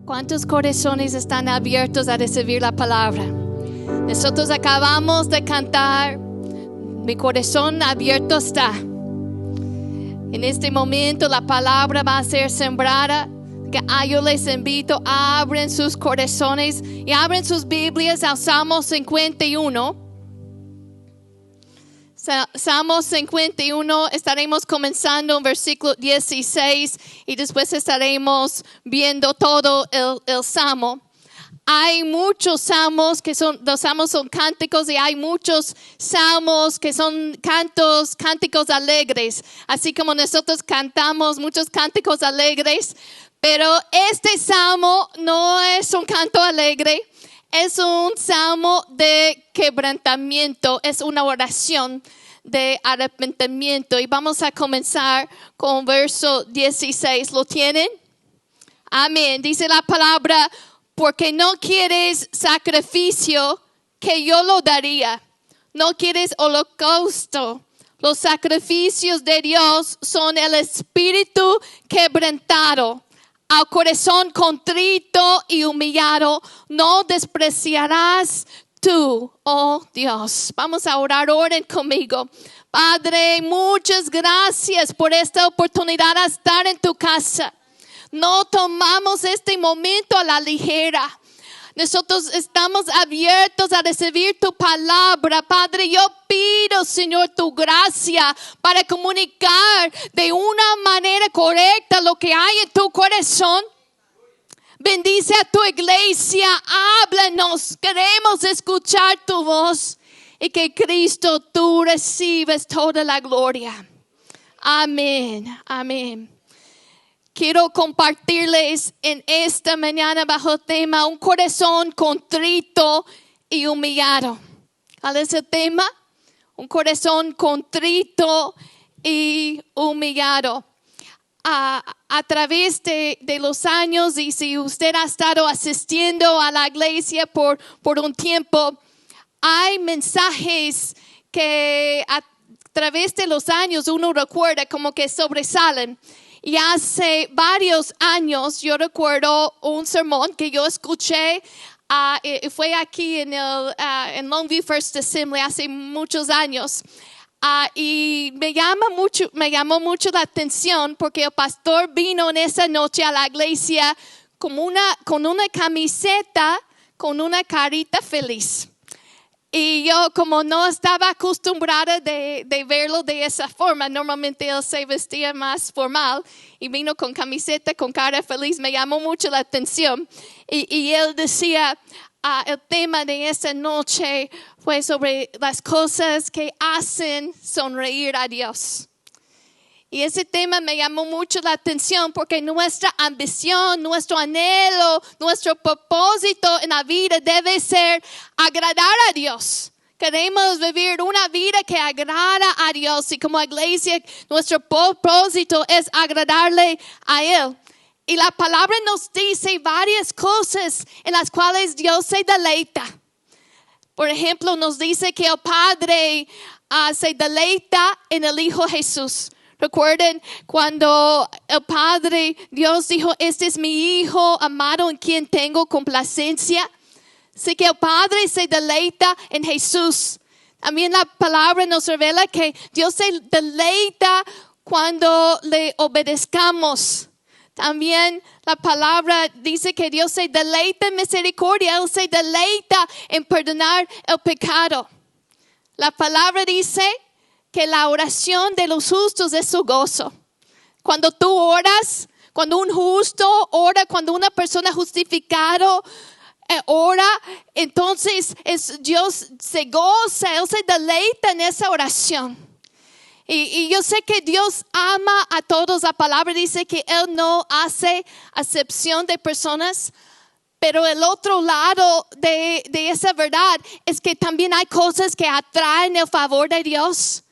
¿Cuántos corazones están abiertos a recibir la palabra? Nosotros acabamos de cantar, mi corazón abierto está. En este momento la palabra va a ser sembrada. Yo les invito a abrir sus corazones y abren sus Biblias al Salmo 51. Salmo 51, estaremos comenzando en versículo 16 y después estaremos viendo todo el Salmo. Hay muchos salmos los salmos son cánticos y hay muchos salmos que son cánticos alegres. Así como nosotros cantamos muchos cánticos alegres, pero este salmo no es un canto alegre. Es un salmo de quebrantamiento, es una oración de arrepentimiento. Y vamos a comenzar con verso 16. ¿Lo tienen? Amén. Dice la palabra, porque no quieres sacrificio, que yo lo daría. No quieres holocausto. Los sacrificios de Dios son el espíritu quebrantado. Al corazón contrito y humillado, no despreciarás tú, oh Dios. Vamos a orar, oren conmigo. Padre, muchas gracias por esta oportunidad de estar en tu casa. No tomamos este momento a la ligera. Nosotros estamos abiertos a recibir tu palabra. Padre, yo pido, Señor, tu gracia para comunicar de una manera correcta lo que hay en tu corazón. Bendice a tu iglesia, háblanos, queremos escuchar tu voz y que Cristo tú recibes toda la gloria. Amén, amén. Quiero compartirles en esta mañana bajo el tema un corazón contrito y humillado. ¿Cuál es el tema? Un corazón contrito y humillado. A través de los años, y si usted ha estado asistiendo a la iglesia por un tiempo, hay mensajes que a través de los años uno recuerda como que sobresalen. Y hace varios años yo recuerdo un sermón que yo escuché, fue aquí en Longview First Assembly hace muchos años. Y me llamó mucho la atención porque el pastor vino en esa noche a la iglesia con una camiseta con una carita feliz. Y yo, como no estaba acostumbrada de verlo de esa forma, normalmente él se vestía más formal y vino con camiseta, con cara feliz, me llamó mucho la atención. Y él decía, el tema de esa noche fue sobre las cosas que hacen sonreír a Dios. Y ese tema me llamó mucho la atención porque nuestra ambición, nuestro anhelo, nuestro propósito en la vida debe ser agradar a Dios. Queremos vivir una vida que agrada a Dios y como iglesia nuestro propósito es agradarle a Él. Y la palabra nos dice varias cosas en las cuales Dios se deleita. Por ejemplo, nos dice que el Padre se deleita en el Hijo Jesús. Recuerden cuando el Padre, Dios dijo, este es mi Hijo amado en quien tengo complacencia. Así que el Padre se deleita en Jesús. También la palabra nos revela que Dios se deleita cuando le obedezcamos. También la palabra dice que Dios se deleita en misericordia. Él se deleita en perdonar el pecado. La palabra dice que la oración de los justos es su gozo. Cuando tú oras, cuando un justo ora, cuando una persona justificada ora, entonces Dios se goza, Él se deleita en esa oración. Y yo sé que Dios ama a todos. La palabra dice que Él no hace acepción de personas. Pero el otro lado de esa verdad es que también hay cosas que atraen el favor de Dios.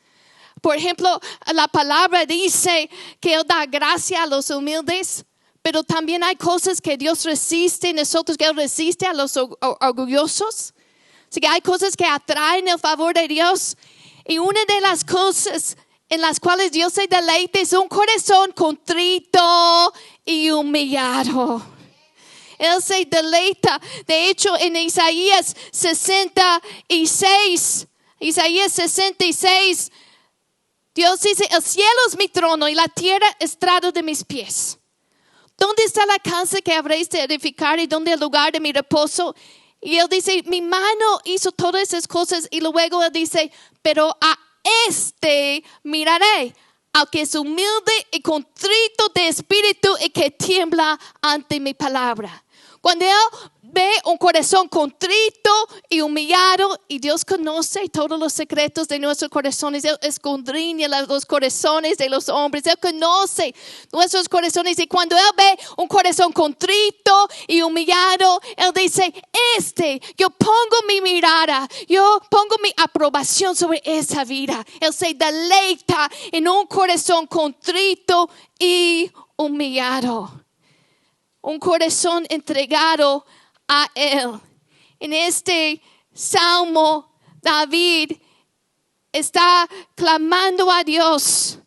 Por ejemplo, la palabra dice que Él da gracia a los humildes, pero también hay cosas que Dios resiste, nosotros que Él resiste a los orgullosos. Así que hay cosas que atraen el favor de Dios. Y una de las cosas en las cuales Dios se deleita es un corazón contrito y humillado. Él se deleita. De hecho, en Isaías 66, Dios dice, el cielo es mi trono y la tierra estrado de mis pies. ¿Dónde está la casa que habréis de edificar y dónde el lugar de mi reposo? Y él dice, mi mano hizo todas esas cosas. Y luego él dice, pero a este miraré, al que es humilde y contrito de espíritu y que tiembla ante mi palabra. Cuando él ve un corazón contrito y humillado, y Dios conoce todos los secretos de nuestros corazones. Él escudriña los corazones de los hombres. Él conoce nuestros corazones. Y cuando Él ve un corazón contrito y humillado, Él dice, yo pongo mi mirada, yo pongo mi aprobación sobre esa vida. Él se deleita en un corazón contrito y humillado. Un corazón entregado a Él. En este salmo, David está clamando a Dios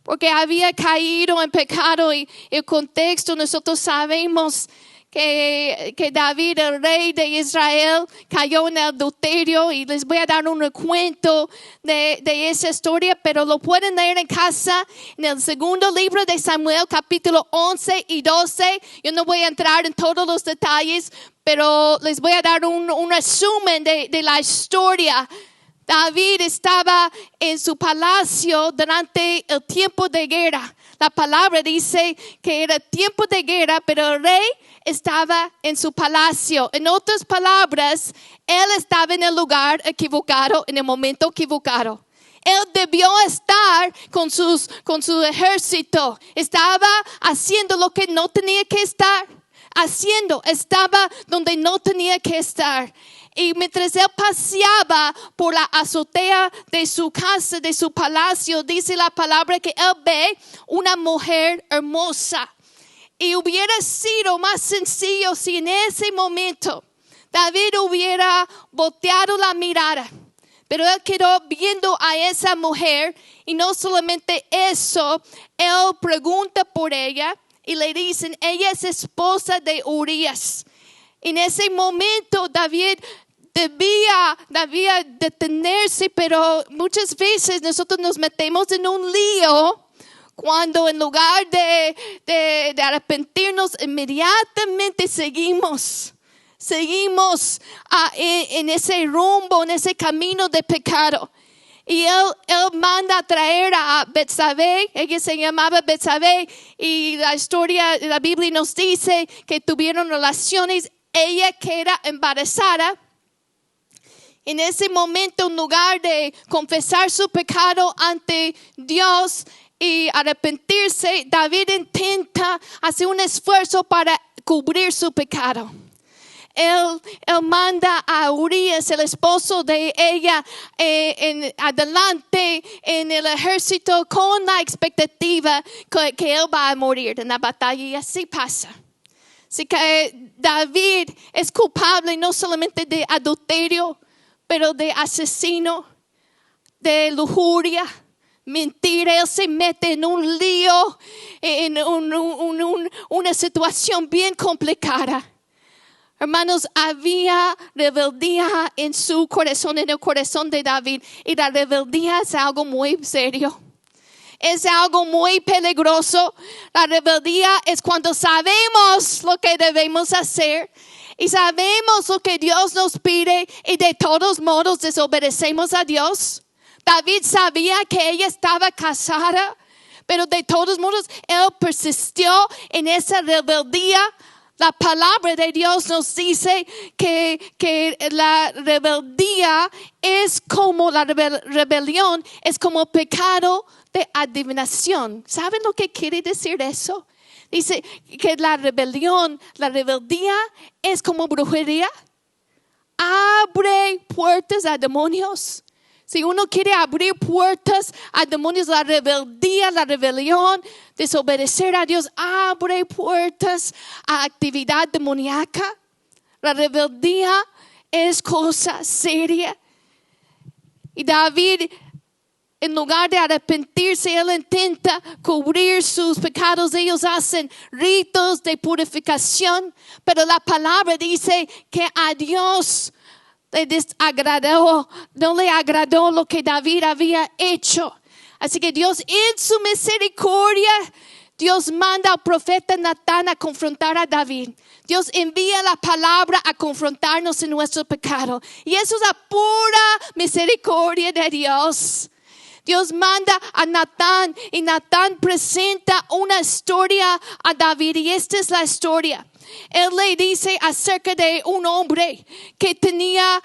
porque había caído en pecado, y el contexto nosotros sabemos que David, el rey de Israel, cayó en el adulterio, y les voy a dar un recuento de esa historia, pero lo pueden leer en casa en el segundo libro de Samuel, capítulo 11 y 12. Yo no voy a entrar en todos los detalles, pero les voy a dar un resumen de la historia. David estaba en su palacio durante el tiempo de guerra. La palabra dice que era tiempo de guerra, pero el rey estaba en su palacio. En otras palabras, él estaba en el lugar equivocado, en el momento equivocado. Él debió estar con su ejército. Estaba haciendo lo que no tenía que estar haciendo. Estaba donde no tenía que estar. Y mientras él paseaba por la azotea de su casa, de su palacio, dice la palabra que él ve una mujer hermosa. Y hubiera sido más sencillo si en ese momento David hubiera volteado la mirada. Pero él quedó viendo a esa mujer, y no solamente eso, él pregunta por ella y le dicen, ella es esposa de Urías. En ese momento David debía detenerse, pero muchas veces nosotros nos metemos en un lío cuando en lugar de arrepentirnos inmediatamente seguimos en ese rumbo, en ese camino de pecado. Y él manda a traer a Betsabé. Ella se llamaba Betsabé, y la Biblia nos dice que tuvieron relaciones. Ella queda embarazada. En ese momento, en lugar de confesar su pecado ante Dios y arrepentirse, David intenta hacer un esfuerzo para cubrir su pecado. Él manda a Urías, el esposo de ella, adelante en el ejército con la expectativa que él va a morir en la batalla, y así pasa. Así que David es culpable no solamente de adulterio, pero de asesino, de lujuria, mentira. Él se mete en un lío, en una situación bien complicada. Hermanos, había rebeldía en su corazón, en el corazón de David. Y la rebeldía es algo muy serio. Es algo muy peligroso. La rebeldía es cuando sabemos lo que debemos hacer y sabemos lo que Dios nos pide, y de todos modos desobedecemos a Dios. David sabía que ella estaba casada, pero de todos modos él persistió en esa rebeldía. La palabra de Dios nos dice que la rebeldía es como la rebelión, es como pecado de adivinación. ¿Saben lo que quiere decir eso? Dice que la rebeldía es como brujería. Abre puertas a demonios. Si uno quiere abrir puertas a demonios, la rebeldía, la rebelión, desobedecer a Dios, abre puertas a actividad demoníaca. La rebeldía es cosa seria. Y David en lugar de arrepentirse, él intenta cubrir sus pecados. Ellos hacen ritos de purificación, pero la palabra dice que a Dios le desagradó, no le agradó lo que David había hecho. Así que Dios, en su misericordia, Dios manda al profeta Natán a confrontar a David. Dios envía la palabra a confrontarnos en nuestro pecado. Y eso es la pura misericordia de Dios. Dios manda a Natán y Natán presenta una historia a David. Y esta es la historia. Él le dice acerca de un hombre que tenía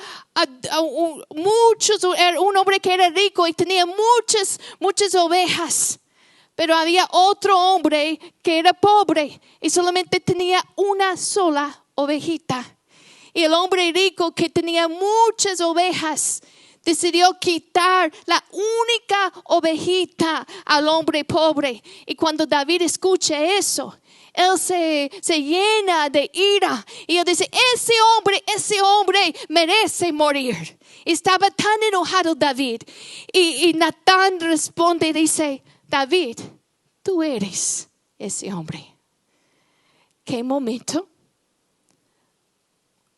un hombre que era rico y tenía muchas ovejas. Pero había otro hombre que era pobre y solamente tenía una sola ovejita. Y el hombre rico que tenía muchas ovejas decidió quitar la única ovejita al hombre pobre. Y cuando David escucha eso, él se llena de ira. Y él dice, ese hombre merece morir. Estaba tan enojado David. Y Natán responde y dice, David, tú eres ese hombre. ¿Qué momento?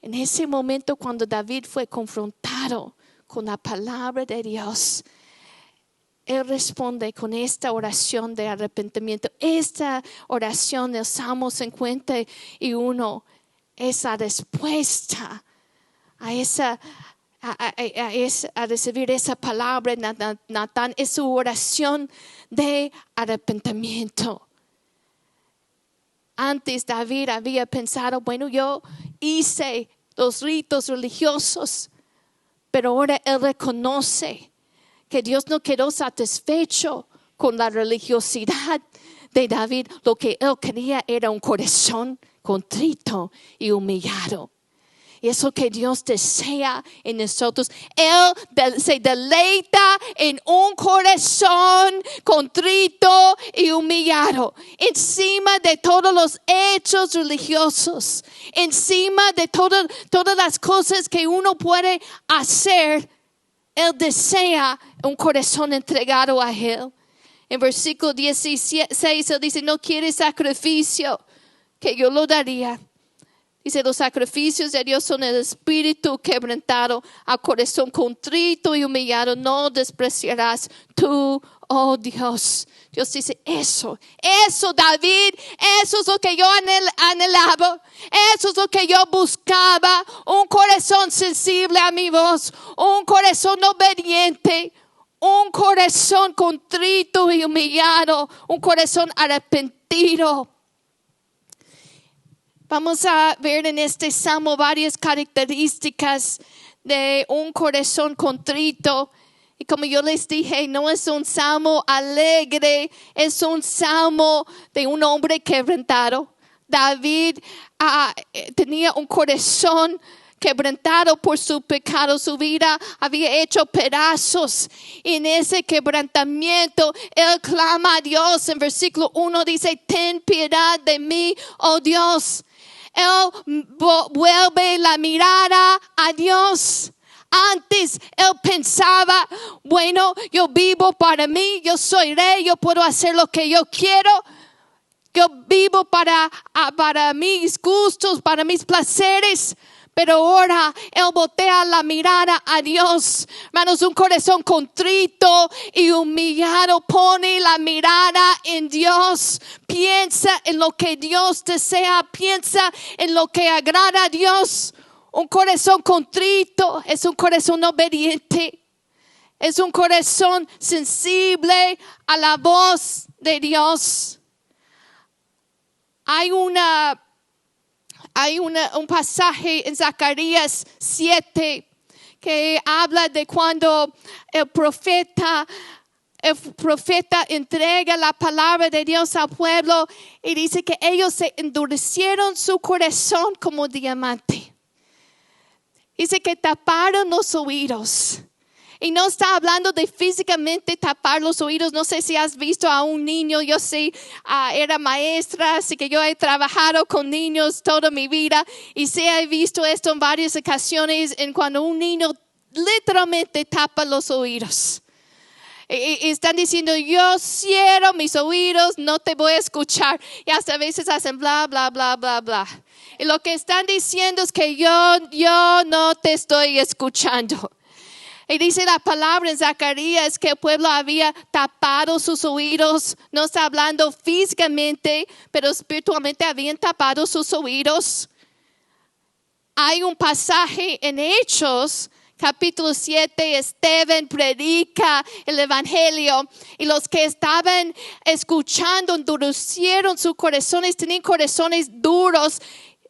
En ese momento cuando David fue confrontado con la palabra de Dios, él responde con esta oración de arrepentimiento. Esta oración del Salmo 51 es la respuesta a recibir esa palabra. Natán es su oración de arrepentimiento. Antes David había pensado, bueno, yo hice los ritos religiosos, pero ahora él reconoce que Dios no quedó satisfecho con la religiosidad de David. Lo que él quería era un corazón contrito y humillado. Y eso que Dios desea en nosotros. Él se deleita en un corazón contrito y humillado. Encima de todos los hechos religiosos. Encima de todas las cosas que uno puede hacer. Él desea un corazón entregado a Él. En versículo 16 Él dice, no quiere sacrificio, que yo lo daría. Dice, los sacrificios de Dios son el espíritu quebrantado, al corazón contrito y humillado, no despreciarás tú, oh Dios. Dios dice, eso David, eso es lo que yo anhelaba, eso es lo que yo buscaba, un corazón sensible a mi voz, un corazón obediente, un corazón contrito y humillado, un corazón arrepentido. Vamos a ver en este salmo varias características de un corazón contrito. Y como yo les dije, no es un salmo alegre, es un salmo de un hombre quebrantado. David tenía un corazón quebrantado por su pecado, su vida había hecho pedazos. Y en ese quebrantamiento, él clama a Dios. En versículo 1 dice, ten piedad de mí, oh Dios. Él vuelve la mirada a Dios. Antes él pensaba, bueno, yo vivo para mí, yo soy rey, yo puedo hacer lo que yo quiero. Yo vivo para mis gustos, para mis placeres. Pero ahora él voltea la mirada a Dios. Hermanos, un corazón contrito y humillado pone la mirada en Dios. Piensa en lo que Dios desea. Piensa en lo que agrada a Dios. Un corazón contrito es un corazón obediente. Es un corazón sensible a la voz de Dios. Hay un pasaje en Zacarías 7 que habla de cuando el profeta entrega la palabra de Dios al pueblo y dice que ellos se endurecieron su corazón como diamante. Dice que taparon los oídos. Y no está hablando de físicamente tapar los oídos. No sé si has visto a un niño. Yo sí, era maestra, así que yo he trabajado con niños toda mi vida. Y sí he visto esto en varias ocasiones en cuando un niño literalmente tapa los oídos. Y están diciendo, yo cierro mis oídos, no te voy a escuchar. Y hasta a veces hacen bla, bla, bla, bla, bla. Y lo que están diciendo es que yo no te estoy escuchando. Y dice la palabra en Zacarías que el pueblo había tapado sus oídos. No está hablando físicamente, pero espiritualmente habían tapado sus oídos. Hay un pasaje en Hechos, capítulo 7, Esteban predica el evangelio y los que estaban escuchando endurecieron sus corazones, tenían corazones duros.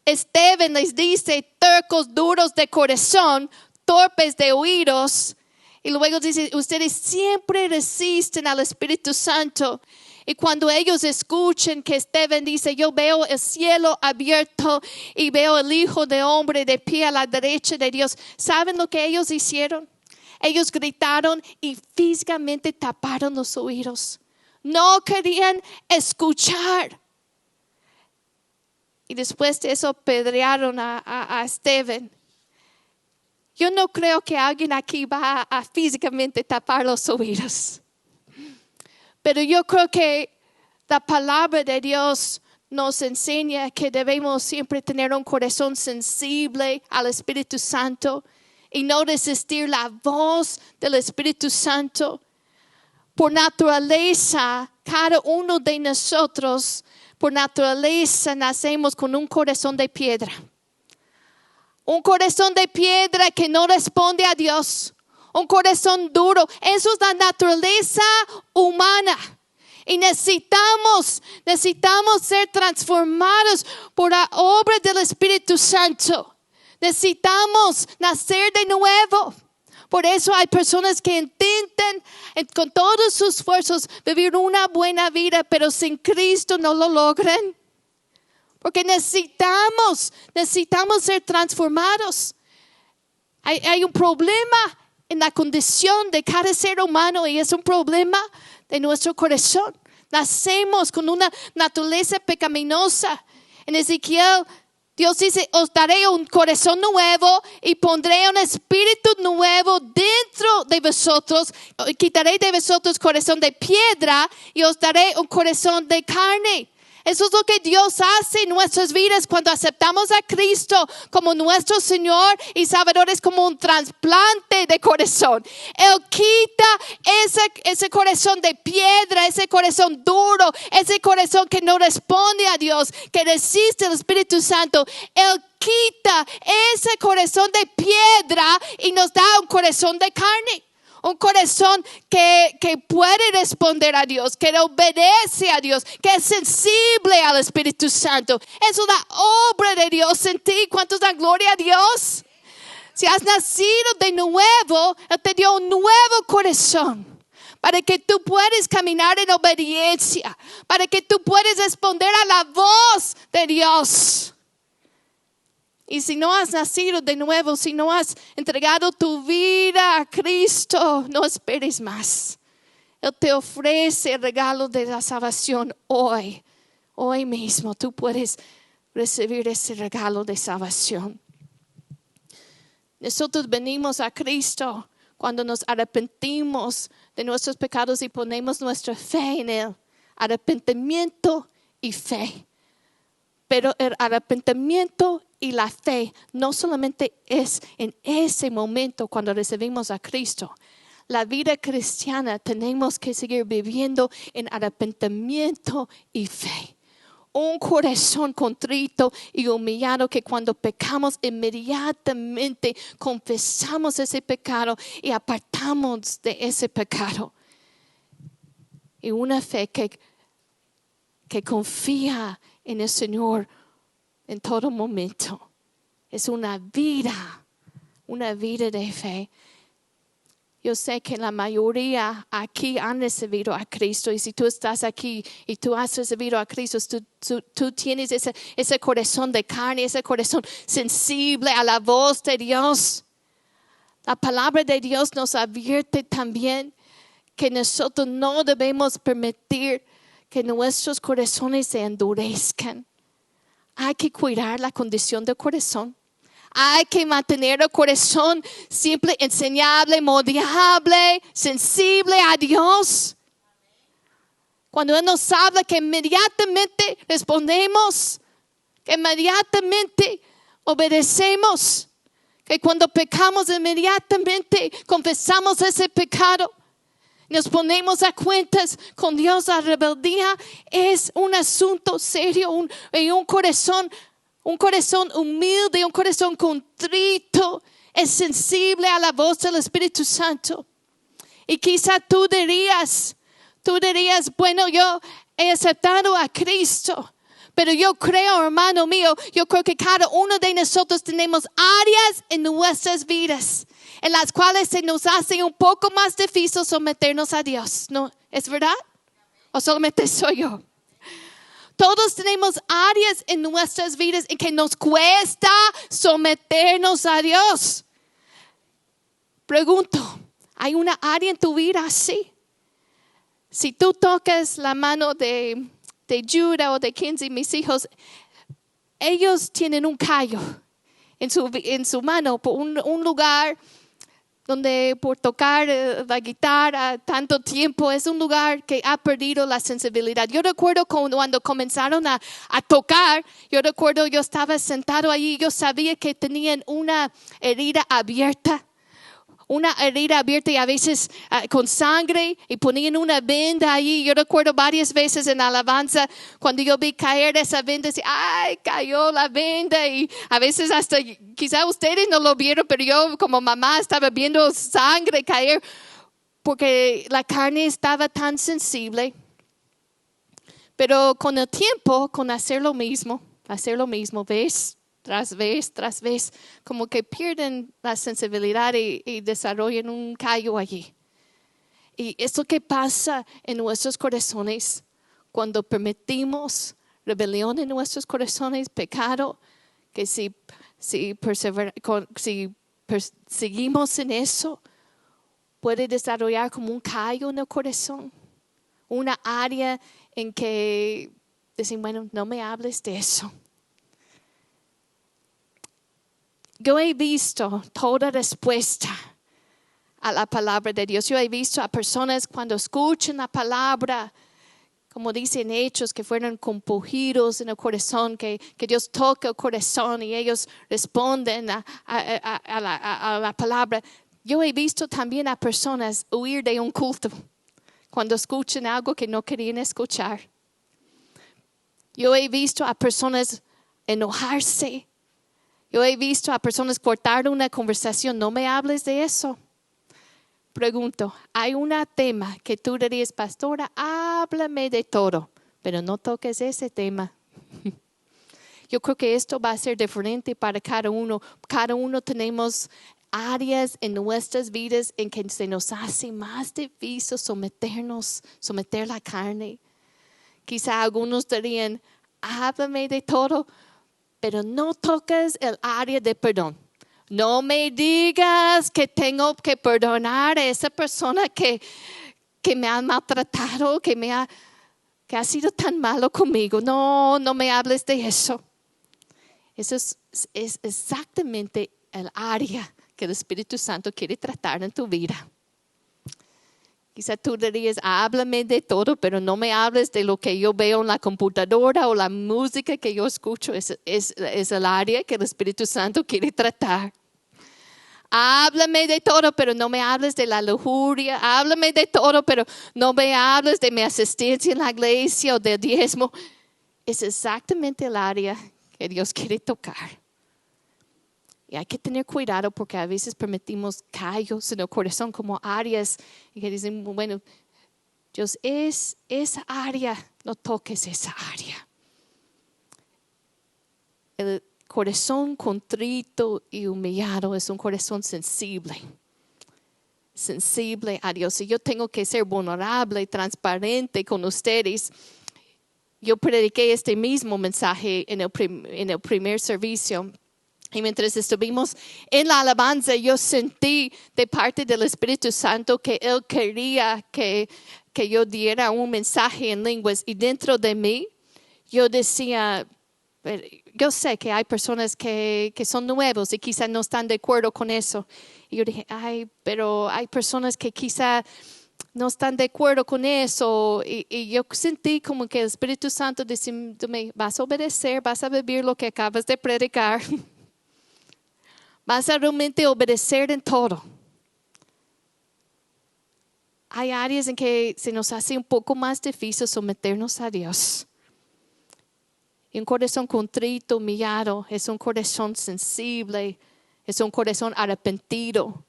Esteban les dice, tercos, duros de corazón, torpes de oídos. Y luego dice, ustedes siempre resisten al Espíritu Santo. Y cuando ellos escuchen que Esteban dice, yo veo el cielo abierto y veo el Hijo de Hombre de pie a la derecha de Dios, ¿saben lo que ellos hicieron? Ellos gritaron y físicamente taparon los oídos. No querían escuchar. Y después de eso apedrearon a Esteban. Yo no creo que alguien aquí va a físicamente tapar los oídos. Pero yo creo que la palabra de Dios nos enseña que debemos siempre tener un corazón sensible al Espíritu Santo y no resistir la voz del Espíritu Santo. Por naturaleza, cada uno de nosotros, por naturaleza, nacemos con un corazón de piedra. Un corazón de piedra que no responde a Dios. Un corazón duro. Eso es la naturaleza humana. Y necesitamos ser transformados por la obra del Espíritu Santo. Necesitamos nacer de nuevo. Por eso hay personas que intentan con todos sus esfuerzos vivir una buena vida, pero sin Cristo no lo logran. Porque necesitamos ser transformados. Hay un problema en la condición de cada ser humano y es un problema de nuestro corazón. Nacemos con una naturaleza pecaminosa. En Ezequiel, Dios dice, os daré un corazón nuevo y pondré un espíritu nuevo dentro de vosotros. Quitaré de vosotros corazón de piedra y os daré un corazón de carne. Eso es lo que Dios hace en nuestras vidas cuando aceptamos a Cristo como nuestro Señor y Salvador. Es como un trasplante de corazón. Él quita ese corazón de piedra, ese corazón duro, ese corazón que no responde a Dios, que resiste al Espíritu Santo. Él quita ese corazón de piedra y nos da un corazón de carne. Un corazón que puede responder a Dios, que obedece a Dios, que es sensible al Espíritu Santo. Es una obra de Dios en ti. ¿Cuántos dan gloria a Dios? Si has nacido de nuevo, Él te dio un nuevo corazón para que tú puedas caminar en obediencia, para que tú puedas responder a la voz de Dios. Y si no has nacido de nuevo, si no has entregado tu vida a Cristo, no esperes más. Él te ofrece el regalo de la salvación hoy. Hoy mismo tú puedes recibir ese regalo de salvación. Nosotros venimos a Cristo cuando nos arrepentimos de nuestros pecados y ponemos nuestra fe en Él. Arrepentimiento y fe. Pero el arrepentimiento y la fe no solamente es en ese momento cuando recibimos a Cristo. La vida cristiana tenemos que seguir viviendo en arrepentimiento y fe. Un corazón contrito y humillado que cuando pecamos inmediatamente confesamos ese pecado y apartamos de ese pecado. Y una fe que confía en el Señor en todo momento. Es una vida de fe. Yo sé que la mayoría aquí han recibido a Cristo. Y si tú estás aquí y tú has recibido a Cristo, tú tienes ese corazón de carne, ese corazón sensible a la voz de Dios. La palabra de Dios nos advierte también que nosotros no debemos permitir que nuestros corazones se endurezcan. Hay que cuidar la condición del corazón. Hay que mantener el corazón simple, enseñable, moldeable, sensible a Dios. Cuando Él nos habla, que inmediatamente respondemos, que inmediatamente obedecemos, que cuando pecamos inmediatamente confesamos ese pecado. Nos ponemos a cuentas con Dios. La rebeldía es un asunto serio, un corazón humilde, un corazón contrito, es sensible a la voz del Espíritu Santo. Y quizá tú dirías, bueno, yo he aceptado a Cristo, pero yo creo, hermano mío, yo creo que cada uno de nosotros tenemos áreas en nuestras vidas en las cuales se nos hace un poco más difícil someternos a Dios. ¿No? ¿Es verdad? ¿O solamente soy yo? Todos tenemos áreas en nuestras vidas en que nos cuesta someternos a Dios. Pregunto, ¿hay una área en tu vida así? Si tú tocas la mano de Judah o de Kinsey, mis hijos, ellos tienen un callo en su mano, por un lugar donde por tocar la guitarra tanto tiempo, es un lugar que ha perdido la sensibilidad. Yo recuerdo cuando comenzaron a tocar, yo estaba sentado allí, yo sabía que tenían una herida abierta y a veces con sangre, y ponían una venda allí. Yo recuerdo varias veces en alabanza cuando yo vi caer esa venda, decía, ay, cayó la venda, y a veces hasta quizá ustedes no lo vieron, pero yo como mamá estaba viendo sangre caer porque la carne estaba tan sensible. Pero con el tiempo, con hacer lo mismo, vez tras vez, como que pierden la sensibilidad y desarrollan un callo allí. Y esto que pasa en nuestros corazones cuando permitimos rebelión en nuestros corazones, pecado, que si seguimos en eso, puede desarrollar como un callo en el corazón, una área en que dicen, bueno, no me hables de eso. Yo he visto toda respuesta a la palabra de Dios. Yo he visto a personas cuando escuchan la palabra, como dicen Hechos, que fueron compungidos en el corazón, que Dios toca el corazón y ellos responden a la palabra. Yo he visto también a personas huir de un culto cuando escuchan algo que no querían escuchar. Yo he visto a personas enojarse. Yo he visto a personas cortar una conversación. No me hables de eso. Pregunto, ¿hay un tema que tú dirías, pastora, háblame de todo, pero no toques ese tema? Yo creo que esto va a ser diferente para cada uno. Cada uno tenemos áreas en nuestras vidas en que se nos hace más difícil someter la carne. Quizá algunos dirían, háblame de todo, pero no toques el área de perdón. No me digas que tengo que perdonar a esa persona que me ha maltratado, que ha sido tan malo conmigo. No me hables de eso. Eso es exactamente el área que el Espíritu Santo quiere tratar en tu vida. Quizá tú dirías, háblame de todo, pero no me hables de lo que yo veo en la computadora o la música que yo escucho. Es el área que el Espíritu Santo quiere tratar. Háblame de todo, pero no me hables de la lujuria. Háblame de todo, pero no me hables de mi asistencia en la iglesia o del diezmo. Es exactamente el área que Dios quiere tocar. Y hay que tener cuidado porque a veces permitimos callos en el corazón como áreas y que dicen, bueno, Dios, es esa área, no toques esa área. El corazón contrito y humillado es un corazón sensible a Dios. Y yo tengo que ser vulnerable y transparente con ustedes. Yo prediqué este mismo mensaje en el primer servicio. Y mientras estuvimos en la alabanza, yo sentí de parte del Espíritu Santo que Él quería que yo diera un mensaje en lenguas. Y dentro de mí, yo decía, yo sé que hay personas que son nuevos y quizás no están de acuerdo con eso. Y yo dije, pero hay personas que quizás no están de acuerdo con eso. Y yo sentí como que el Espíritu Santo diciéndome, vas a obedecer, vas a vivir lo que acabas de predicar. Vas a realmente obedecer en todo. Hay áreas en que se nos hace un poco más difícil someternos a Dios. Y un corazón contrito, humillado, es un corazón sensible, es un corazón arrepentido.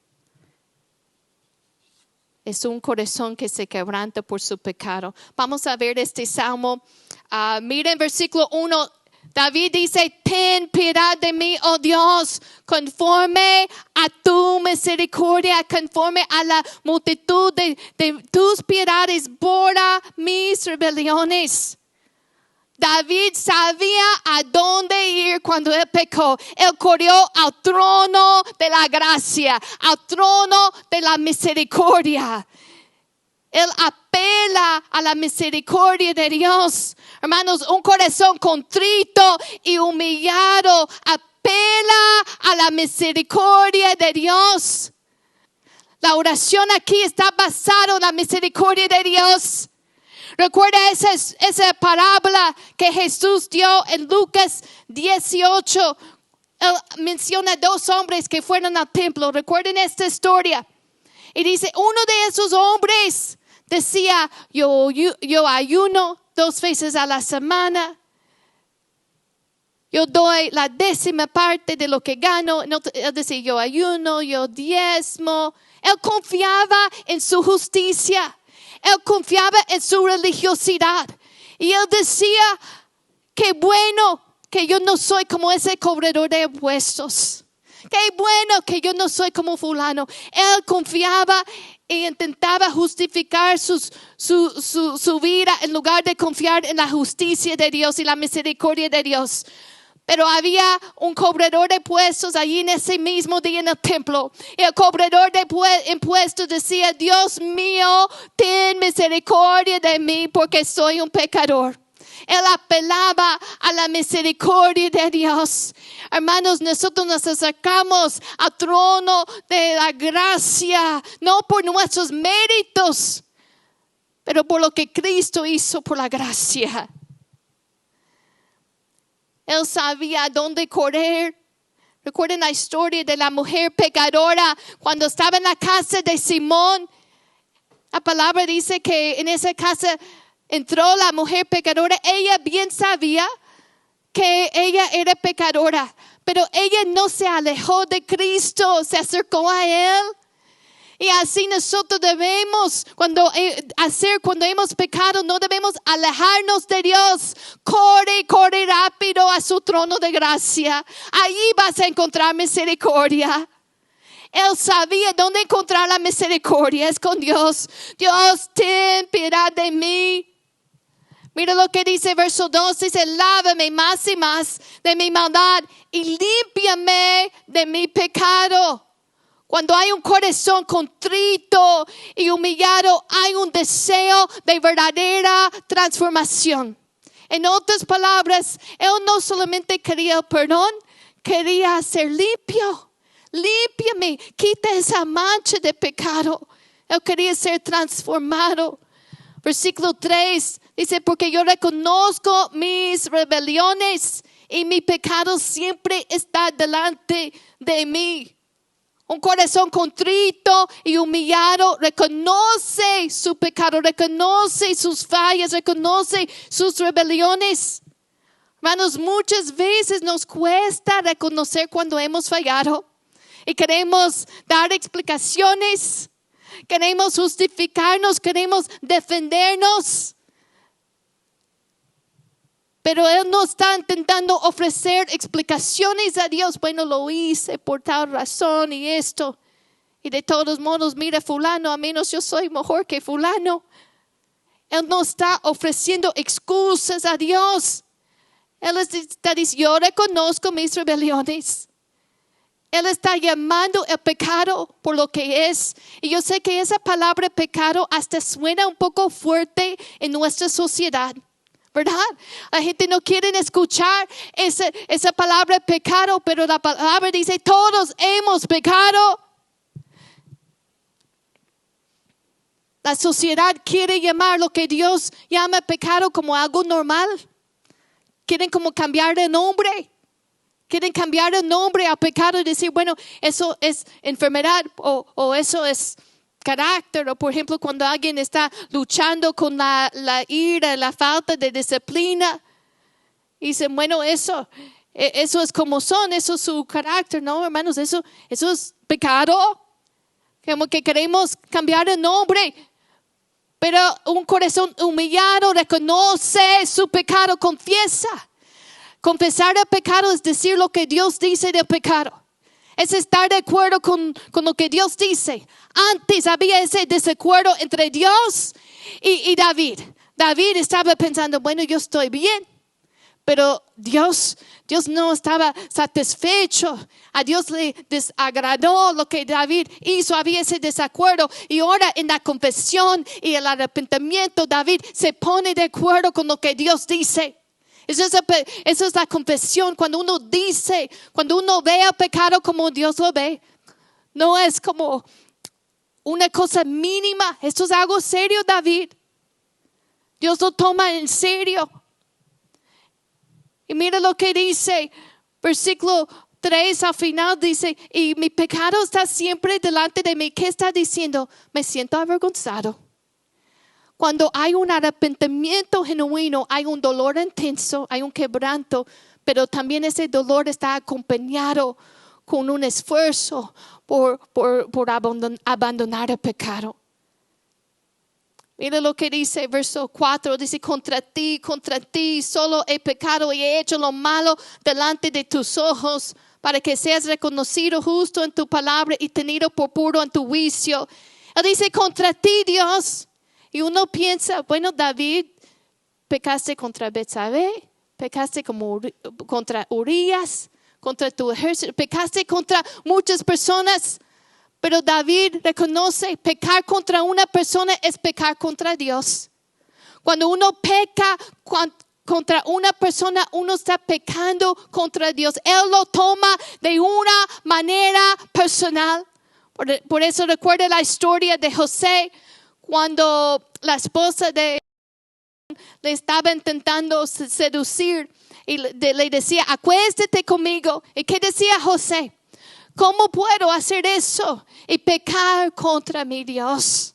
Es un corazón que se quebranta por su pecado. Vamos a ver este salmo. Miren versículo 1. David dice, ten piedad de mí, oh Dios, conforme a tu misericordia, conforme a la multitud de tus piedades, borra mis rebeliones. David sabía a dónde ir cuando él pecó. Él corrió al trono de la gracia, al trono de la misericordia. Él apela a la misericordia de Dios. Hermanos, un corazón contrito y humillado apela a la misericordia de Dios. La oración aquí está basada en la misericordia de Dios. Recuerda esa parábola que Jesús dio en Lucas 18. Él menciona 2 hombres que fueron al templo. Recuerden esta historia. Y dice, uno de esos hombres decía, yo ayuno 2 veces a la semana. Yo doy la 10ª parte de lo que gano. Él decía, yo ayuno, yo diezmo. Él confiaba en su justicia. Él confiaba en su religiosidad. Y él decía, qué bueno que yo no soy como ese cobrador de impuestos. Qué bueno que yo no soy como fulano. Él confiaba e intentaba justificar su vida en lugar de confiar en la justicia de Dios y la misericordia de Dios. Pero había un cobrador de impuestos allí en ese mismo día en el templo. Y el cobrador de impuestos decía, Dios mío, ten misericordia de mí porque soy un pecador. Él apelaba a la misericordia de Dios. Hermanos, nosotros nos acercamos al trono de la gracia, no por nuestros méritos, pero por lo que Cristo hizo por la gracia. Él sabía dónde correr. Recuerden la historia de la mujer pecadora cuando estaba en la casa de Simón. La palabra dice que en esa casa entró la mujer pecadora. Ella bien sabía que ella era pecadora, pero ella no se alejó de Cristo, se acercó a Él. Y así nosotros debemos, cuando hemos pecado, no debemos alejarnos de Dios. Corre rápido a su trono de gracia. Allí vas a encontrar misericordia. Él sabía dónde encontrar la misericordia, es con Dios. Dios, ten piedad de mí. Mira lo que dice verso 2, dice, lávame más y más de mi maldad y límpiame de mi pecado. Cuando hay un corazón contrito y humillado, hay un deseo de verdadera transformación. En otras palabras, él no solamente quería el perdón, quería ser limpio. Límpiame, quita esa mancha de pecado. Él quería ser transformado. Versículo 3 dice, porque yo reconozco mis rebeliones y mi pecado siempre está delante de mí. Un corazón contrito y humillado reconoce su pecado, reconoce sus fallas, reconoce sus rebeliones. Hermanos, muchas veces nos cuesta reconocer cuando hemos fallado y queremos dar explicaciones, queremos justificarnos, queremos defendernos. Pero Él no está intentando ofrecer explicaciones a Dios. Bueno, lo hice por tal razón y esto. Y de todos modos, mira fulano, a menos yo soy mejor que fulano. Él no está ofreciendo excusas a Dios. Él está diciendo, yo reconozco mis rebeliones. Él está llamando el pecado por lo que es. Y yo sé que esa palabra pecado hasta suena un poco fuerte en nuestra sociedad. ¿verdad? La gente no quiere escuchar esa palabra pecado, pero la palabra dice, todos hemos pecado. La sociedad quiere llamar lo que Dios llama pecado como algo normal. Quieren como cambiar de nombre. Quieren cambiar el nombre a pecado y decir, bueno, eso es enfermedad o eso es carácter. O por ejemplo, cuando alguien está luchando con la ira, la falta de disciplina, y dicen, bueno, eso es como son, eso es su carácter. No, hermanos, eso es pecado. Como que queremos cambiar el nombre. Pero un corazón humillado reconoce su pecado, confiesa. Confesar el pecado es decir lo que Dios dice del pecado. Es estar de acuerdo con lo que Dios dice. Antes había ese desacuerdo entre Dios y David. David estaba pensando, bueno, yo estoy bien. Pero Dios no estaba satisfecho. A Dios le desagradó lo que David hizo. Había ese desacuerdo. Y ahora en la confesión y el arrepentimiento, David se pone de acuerdo con lo que Dios dice. Eso es la confesión. Cuando uno dice, cuando uno ve el pecado como Dios lo ve, no es como una cosa mínima. Esto es algo serio, David. Dios lo toma en serio. Y mira lo que dice, versículo 3 al final dice, y mi pecado está siempre delante de mí. ¿Qué está diciendo? Me siento avergonzado. Cuando hay un arrepentimiento genuino, hay un dolor intenso, hay un quebranto, pero también ese dolor está acompañado con un esfuerzo por abandonar el pecado. Mira lo que dice verso 4, dice, contra ti solo he pecado y he hecho lo malo delante de tus ojos, para que seas reconocido justo en tu palabra y tenido por puro en tu juicio. Él dice, contra ti, Dios. Y uno piensa, bueno, David, pecaste contra Betsabé, pecaste contra Urías, contra tu ejército, pecaste contra muchas personas. Pero David reconoce, pecar contra una persona es pecar contra Dios. Cuando uno peca contra una persona, uno está pecando contra Dios. Él lo toma de una manera personal. Por eso recuerda la historia de José, cuando la esposa le estaba intentando seducir y le decía, acuéstate conmigo. ¿Y qué decía José? ¿Cómo puedo hacer eso y pecar contra mi Dios?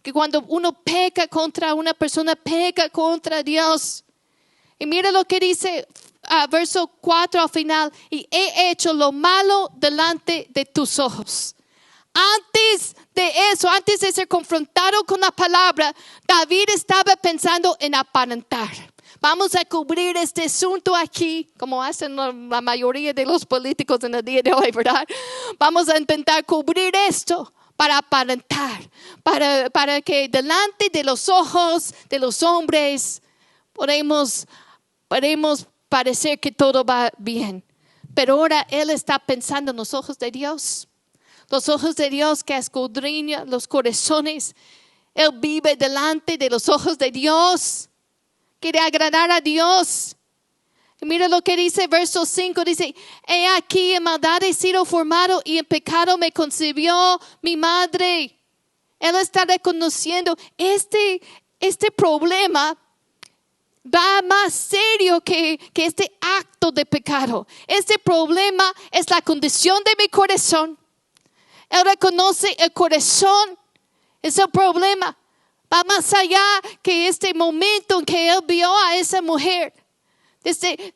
Que cuando uno peca contra una persona, peca contra Dios. Y mira lo que dice verso 4 al final. Y he hecho lo malo delante de tus ojos. Antes de ser confrontado con la palabra, David estaba pensando en aparentar. Vamos a cubrir este asunto aquí, como hacen la mayoría de los políticos en el día de hoy, ¿verdad? Vamos a intentar cubrir esto para aparentar, para que delante de los ojos de los hombres podemos parecer que todo va bien. Pero ahora él está pensando en los ojos de Dios. Los ojos de Dios que escudriñan los corazones. Él vive delante de los ojos de Dios. Quiere agradar a Dios. Y mira lo que dice verso 5. Dice, he aquí en maldad he sido formado y en pecado me concibió mi madre. Él está reconociendo este problema va más serio que este acto de pecado. Este problema es la condición de mi corazón. Él reconoce el corazón, es el problema. Va más allá que este momento en que él vio a esa mujer. Desde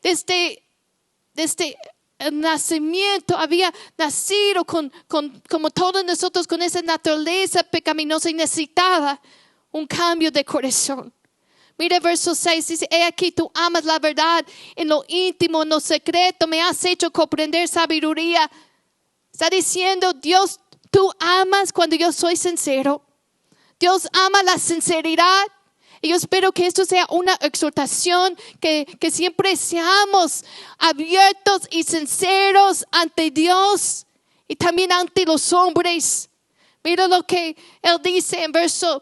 el nacimiento había nacido como todos nosotros con esa naturaleza pecaminosa y necesitaba un cambio de corazón. Mira verso 6, dice, he aquí tú amas la verdad en lo íntimo, en lo secreto, me has hecho comprender sabiduría. Está diciendo, Dios, tú amas cuando yo soy sincero. Dios ama la sinceridad. Y yo espero que esto sea una exhortación, que siempre seamos abiertos y sinceros ante Dios y también ante los hombres. Mira lo que Él dice en verso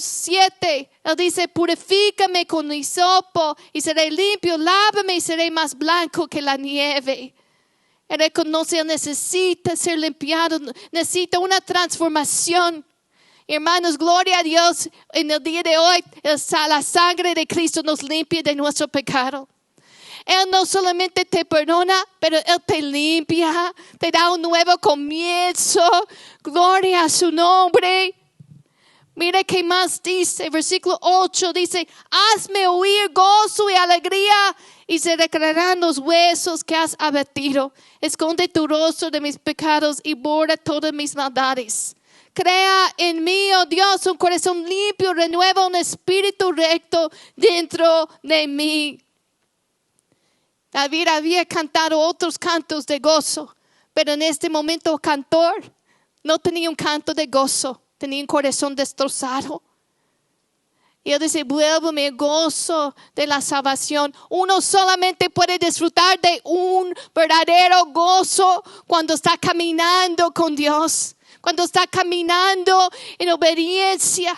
7. Él dice, purifícame con hisopo y seré limpio, lávame y seré más blanco que la nieve. Él reconoce, él necesita ser limpiado, necesita una transformación. Hermanos, gloria a Dios, en el día de hoy, la sangre de Cristo nos limpia de nuestro pecado. Él no solamente te perdona, pero Él te limpia, te da un nuevo comienzo. Gloria a su nombre. Mire qué más dice, versículo 8 dice, hazme oír gozo y alegría y se recrearán los huesos que has abatido. Esconde tu rostro de mis pecados y borra todas mis maldades. Crea en mí, oh Dios, un corazón limpio, renueva un espíritu recto dentro de mí. David había cantado otros cantos de gozo, pero en este momento el cantor no tenía un canto de gozo, tenía un corazón destrozado. Y él dice, vuélveme gozo de la salvación. Uno solamente puede disfrutar de un verdadero gozo cuando está caminando con Dios, cuando está caminando en obediencia.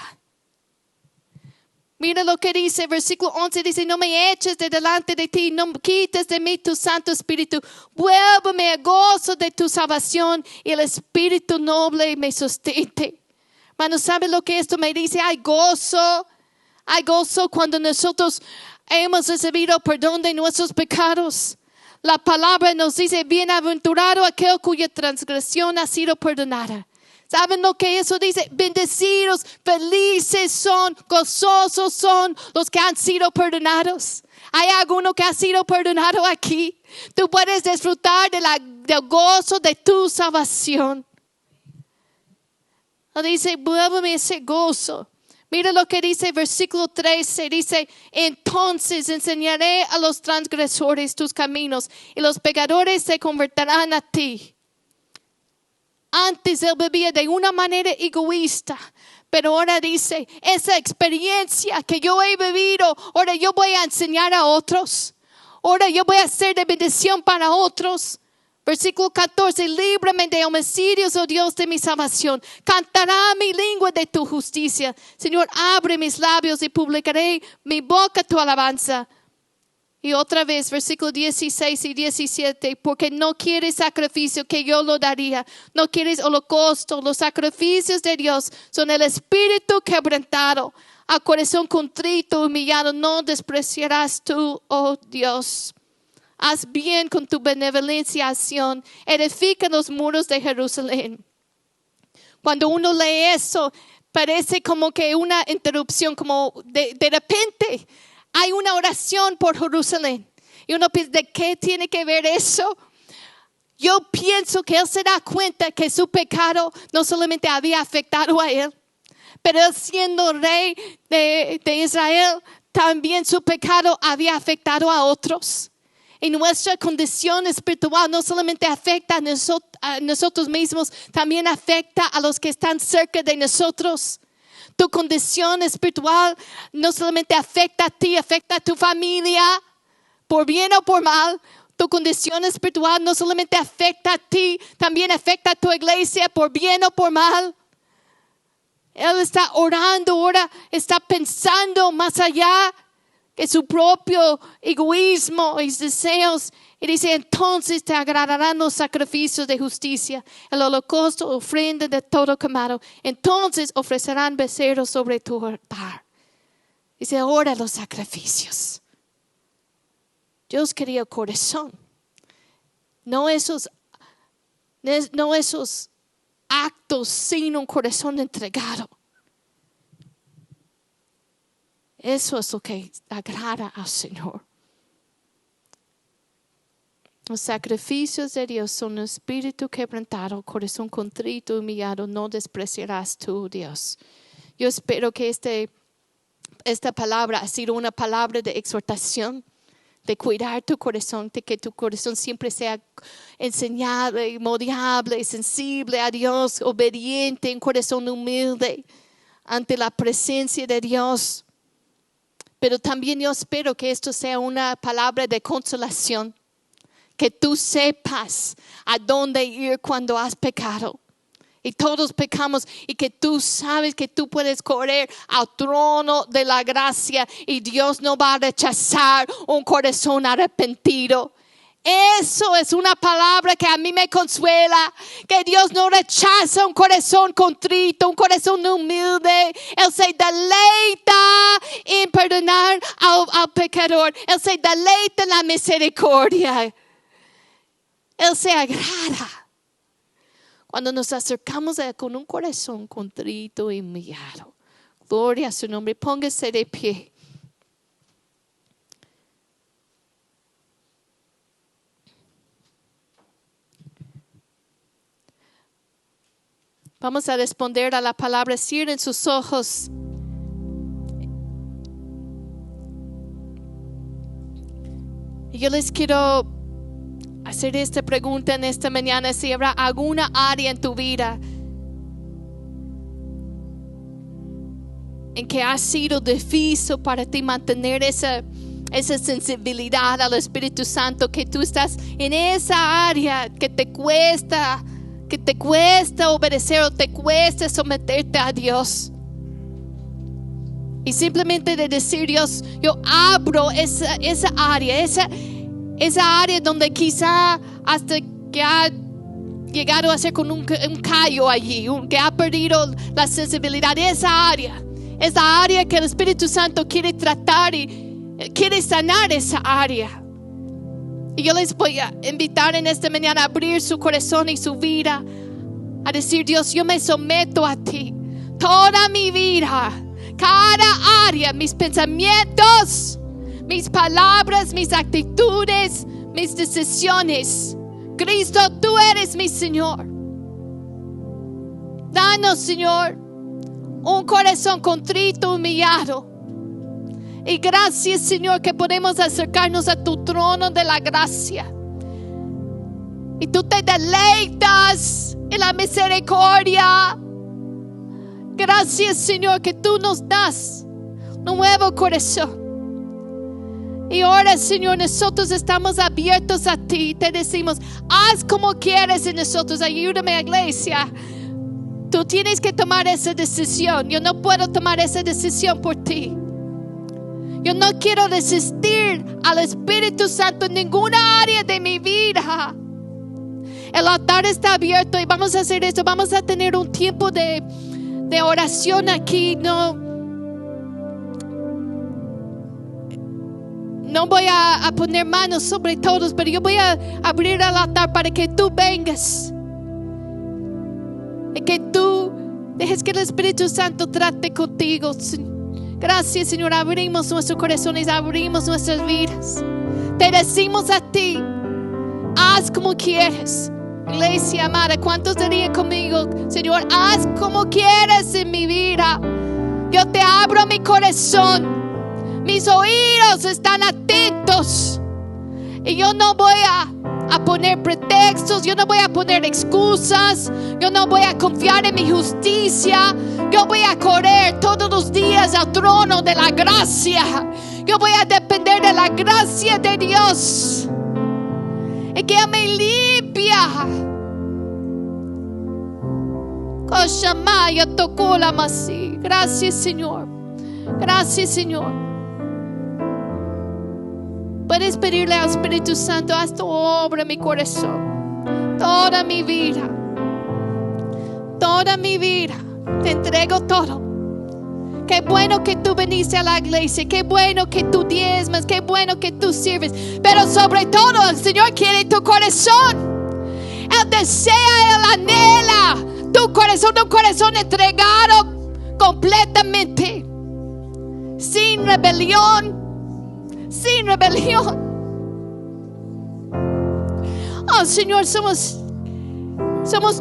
Mira lo que dice, versículo 11 dice, no me eches de delante de ti, no quites de mí tu Santo Espíritu. Vuélveme a gozo de tu salvación y el Espíritu noble me sustente. Hermano, ¿sabe lo que esto me dice? Hay gozo cuando nosotros hemos recibido perdón de nuestros pecados. La palabra nos dice, bienaventurado aquel cuya transgresión ha sido perdonada. ¿Saben lo que eso dice? Bendecidos, felices son, gozosos son los que han sido perdonados. ¿Hay alguno que ha sido perdonado aquí? Tú puedes disfrutar del gozo de tu salvación. Dice, vuélveme ese gozo. Mira lo que dice versículo 13. Dice, entonces enseñaré a los transgresores tus caminos y los pecadores se convertirán a ti. Antes él vivía de una manera egoísta, pero ahora dice, esa experiencia que yo he vivido, ahora yo voy a enseñar a otros. Ahora yo voy a ser de bendición para otros. Versículo 14, líbrame de homicidios, oh Dios de mi salvación. Cantará mi lengua de tu justicia. Señor, abre mis labios y publicaré mi boca tu alabanza. Y otra vez, versículo 16 y 17, porque no quieres sacrificio que yo lo daría. No quieres holocausto. Los sacrificios de Dios son el espíritu quebrantado. A corazón contrito, humillado, no despreciarás tú, oh Dios. Haz bien con tu benevolencia acción. Edifica los muros de Jerusalén. Cuando uno lee eso, parece como que una interrupción, como de repente hay una oración por Jerusalén. Y uno piensa, ¿de qué tiene que ver eso? Yo pienso que él se da cuenta que su pecado no solamente había afectado a él, pero él siendo rey de Israel, también su pecado había afectado a otros. Y nuestra condición espiritual no solamente afecta a nosotros mismos, también afecta a los que están cerca de nosotros. Tu condición espiritual no solamente afecta a ti, afecta a tu familia, por bien o por mal. Tu condición espiritual no solamente afecta a ti, también afecta a tu iglesia, por bien o por mal. Él está orando ahora, está pensando más allá que su propio egoísmo y deseos. Y dice, entonces te agradarán los sacrificios de justicia, el holocausto, ofrenda de todo quemado. Entonces ofrecerán becerros sobre tu altar. Dice, ahora los sacrificios. Dios quería el corazón. No esos actos sin un corazón entregado. Eso es lo que agrada al Señor. Los sacrificios de Dios son un espíritu quebrantado, corazón contrito, humillado, no despreciarás tú, Dios. Yo espero que esta palabra ha sido una palabra de exhortación, de cuidar tu corazón, de que tu corazón siempre sea enseñable, moldeable, sensible a Dios, obediente, un corazón humilde ante la presencia de Dios. Pero también yo espero que esto sea una palabra de consolación. Que tú sepas a dónde ir cuando has pecado. Y todos pecamos y que tú sabes que tú puedes correr al trono de la gracia y Dios no va a rechazar un corazón arrepentido. Eso es una palabra que a mí me consuela, que Dios no rechaza un corazón contrito, un corazón humilde. Él se deleita en perdonar al pecador. Él se deleita en la misericordia. Él se agrada cuando nos acercamos a Él con un corazón contrito y humillado. Gloria a su nombre. Póngase de pie. Vamos a responder a la palabra. Cierren sus ojos. Y yo les quiero hacer esta pregunta en esta mañana. Si habrá alguna área en tu vida en que ha sido difícil para ti mantener esa sensibilidad al Espíritu Santo, que tú estás en esa área que te cuesta obedecer o te cuesta someterte a Dios. Y simplemente de decir, Dios, yo abro esa área, esa área donde quizá hasta que ha llegado a ser con un callo allí, que ha perdido la sensibilidad. Esa área que el Espíritu Santo quiere tratar y quiere sanar esa área. Y yo les voy a invitar en esta mañana a abrir su corazón y su vida, a decir, Dios, yo me someto a ti. Toda mi vida, cada área, mis pensamientos, mis palabras, mis actitudes, mis decisiones. Cristo, tú eres mi Señor. Danos, Señor, un corazón contrito, humillado. Y gracias, Señor, que podemos acercarnos a tu trono de la gracia. Y tú te deleitas en la misericordia. Gracias, Señor, que tú nos das un nuevo corazón. Y ahora, Señor, nosotros estamos abiertos a ti. Te decimos, haz como quieres en nosotros. Ayúdame, iglesia. Tú tienes que tomar esa decisión. Yo no puedo tomar esa decisión por ti. Yo no quiero resistir al Espíritu Santo en ninguna área de mi vida. El altar está abierto y vamos a hacer esto. Vamos a tener un tiempo de oración aquí. No voy a poner manos sobre todos, pero yo voy a abrir el altar para que tú vengas y que tú dejes que el Espíritu Santo trate contigo. Gracias, Señor. Abrimos nuestros corazones, abrimos nuestras vidas. Te decimos a ti, haz como quieres. Iglesia amada, ¿cuántos dirían conmigo? Señor, haz como quieres en mi vida. Yo te abro mi corazón. Mis oídos están atentos. Y yo no voy a poner pretextos. Yo no voy a poner excusas. Yo no voy a confiar en mi justicia. Yo voy a correr todos los días al trono de la gracia. Yo voy a depender de la gracia de Dios. Y que me limpia. Gracias, Señor. Gracias, Señor. Puedes pedirle al Espíritu Santo, haz tu obra en mi corazón. Toda mi vida. Te entrego todo. Qué bueno que tú viniste a la iglesia. Qué bueno que tú diezmas. Qué bueno que tú sirves. Pero sobre todo el Señor quiere tu corazón. Él desea, Él anhela tu corazón. Un corazón entregado completamente. Sin rebelión. Oh, Señor, somos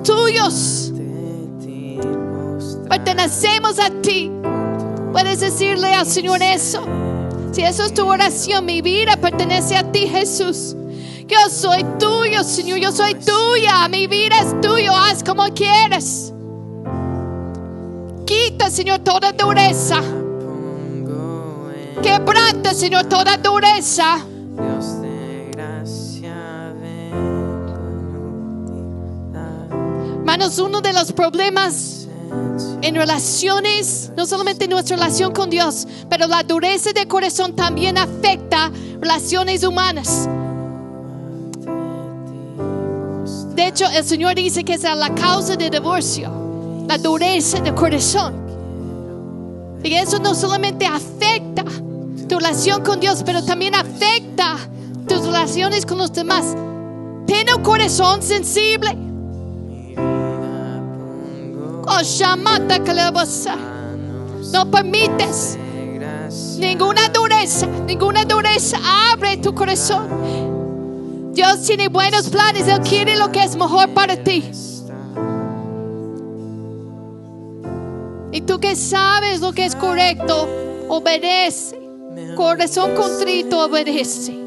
tuyos. Pertenecemos a ti. Puedes decirle al Señor eso. Si eso es tu oración, mi vida pertenece a ti, Jesús. Yo soy tuyo, Señor. Yo soy tuya. Mi vida es tuya. Haz como quieres. Quita, Señor, toda dureza. Quebranta, Señor, toda dureza. Dios de gracia, ven con Hermanos, uno de los problemas en relaciones, no solamente nuestra relación con Dios, pero la dureza de corazón también afecta relaciones humanas. De hecho, el Señor dice que es la causa de divorcio, la dureza de corazón. Y eso no solamente afecta tu relación con Dios, pero también afecta tus relaciones con los demás. Ten un corazón sensible. No permites ninguna dureza. Abre tu corazón. Dios tiene buenos planes. Él quiere lo que es mejor para ti. Y tú que sabes lo que es correcto, obedece. Corazón contrito, obedece.